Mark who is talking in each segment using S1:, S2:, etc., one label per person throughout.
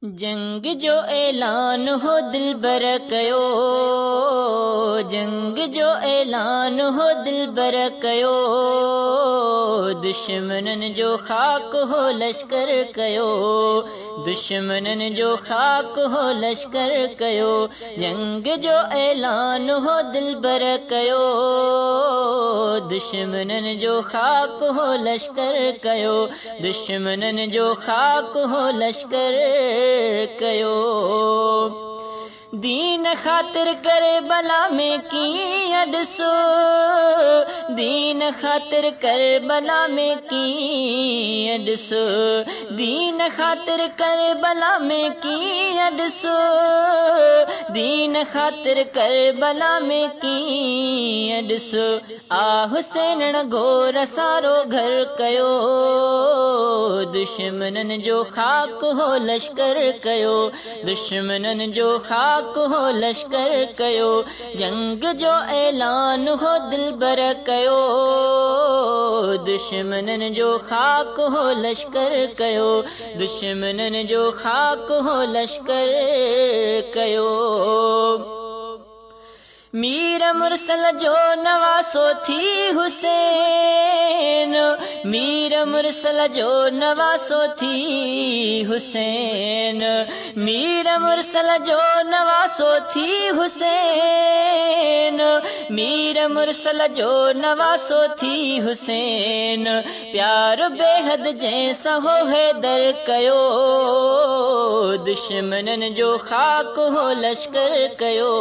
S1: जंग जो ऐलान हो दिलबर कयो, जंग जो ऐलान हो दिलबर कयो, दुश्मनन जो खाक हो लश्कर कयो, दुश्मनन जो खाक हो लश्कर कयो। जंग जो ऐलान हो दिलबर कयो, दुश्मनन जो खाक हो लश्कर कयो, दुश्मनन जो खाक हो लश्कर कयो। दीन खातिर करबला में की अडसो, दीन खातिर करबला में की अडसो, दीन खातिर करबला में की अडसो, दीन खातिर करबला में की अडसो। आ हुसैन घोर सारो घर कयो, दुश्मनन जो खाक हो लश्कर कयो, दुश्मनन जो खाक हो लश्कर कयो। जंग जो ऐलान हो दिलबर कयो, दुश्मनन जो खाक हो लश्कर कयो, दुश्मनन जो खाक हो लश्कर कयो। मीर मुरसल जो नवासो थी हुसैन, मीर मुरसल जो नवासो थी हुसैन, मीर मुरसल जो नवासो थी हुसैन, मीर मुरसल जो नवासो थी हुसैन। प्यार बेहद जैसा हो हैदर कयो, दुश्मनन जो खाक हो लश्कर कयो,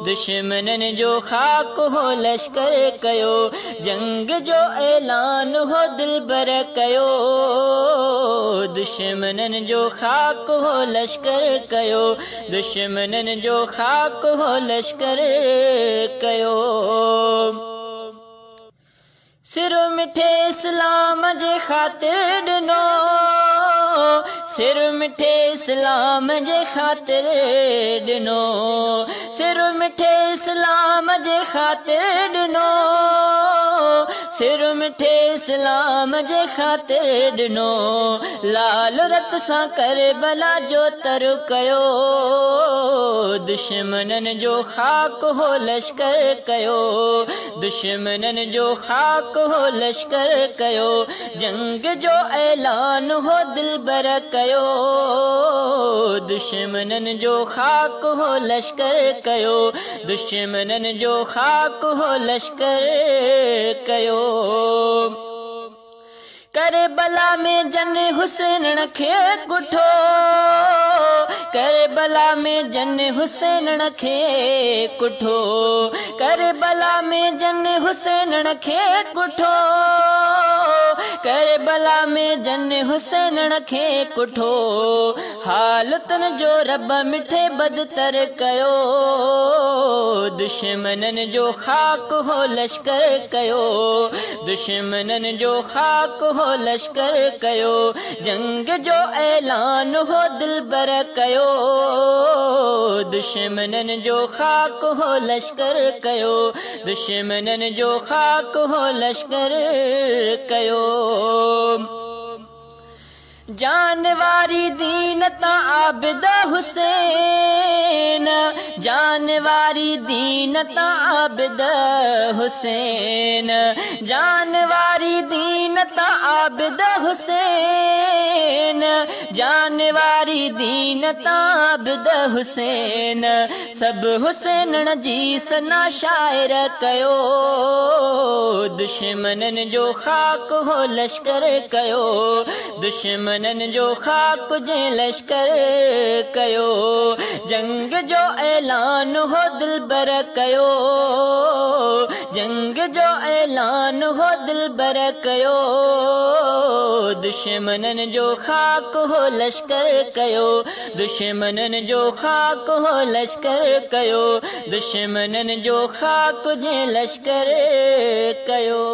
S1: दुश्मनन जो खाक हो लश्कर कयो। जंग जो ऐलान हो दिलबर कयो, दुश्मनन जो खाक हो लश्कर कयो, दुश्मनन जो खाक हो लश्कर कयो। सिर मिठे इस्लाम जे खातिर ॾिनो, सिर मिठे इस्लाम जे खातिर ॾिनो, सिर मिठे इस्लाम जे खातिर ॾिनो, सिर मिठे इस्लाम जे खातिर ॾिनो। लाल रत सां करबला जो तर कयो, दुश्मनन जो खाक हो लश्कर कयो, दुश्मनन जो खाक हो लश्कर कयो। जंग जो ऐलान हो दिलबर कयो, दुश्मनन जो खाक हो लश्कर कयो, दुश्मनन जो खाक हो लश्कर कयो। करबला में जन हुसैन खे कुठो, करबला में जन हुसैन खे कुठो, करबला में जन हुसैन खे कुठो, करबला में जन हुसैन खे कुठो। हालतन जो रब मिठे बदतर कयो, दुश्मनन जो खाक हो लश्कर कयो, दुश्मनन जो खाक हो लश्कर कयो। जंग जो ऐलान हो दिलबर कयो, दुश्मनन जो खाक हो लश्कर कयो, दुश्मनन जो खाक हो लश्कर कयो। जानवारी दीन ता आबिद हुसैन, जानवारी दीन ता आबिद हुसैन, जानवारी दीन ता आबिद हुसैन, जानवारी दीन ता आबिद हुसैन। सब हुसैन जी सना शायर कयो, दुश्मनन जो खाक हो लश्कर कयो, दुश्मनन जो खाक जे लश्कर कयो। जंग जो ऐलान हो दिलबर कयो, जंग जो ऐलान हो दिलबर कयो, दुश्मनन जो खाक हो लश्कर कयो, दुश्मनन जो खाक हो लश्कर कयो, दुश्मनन जो खाक जे लश्कर कयो।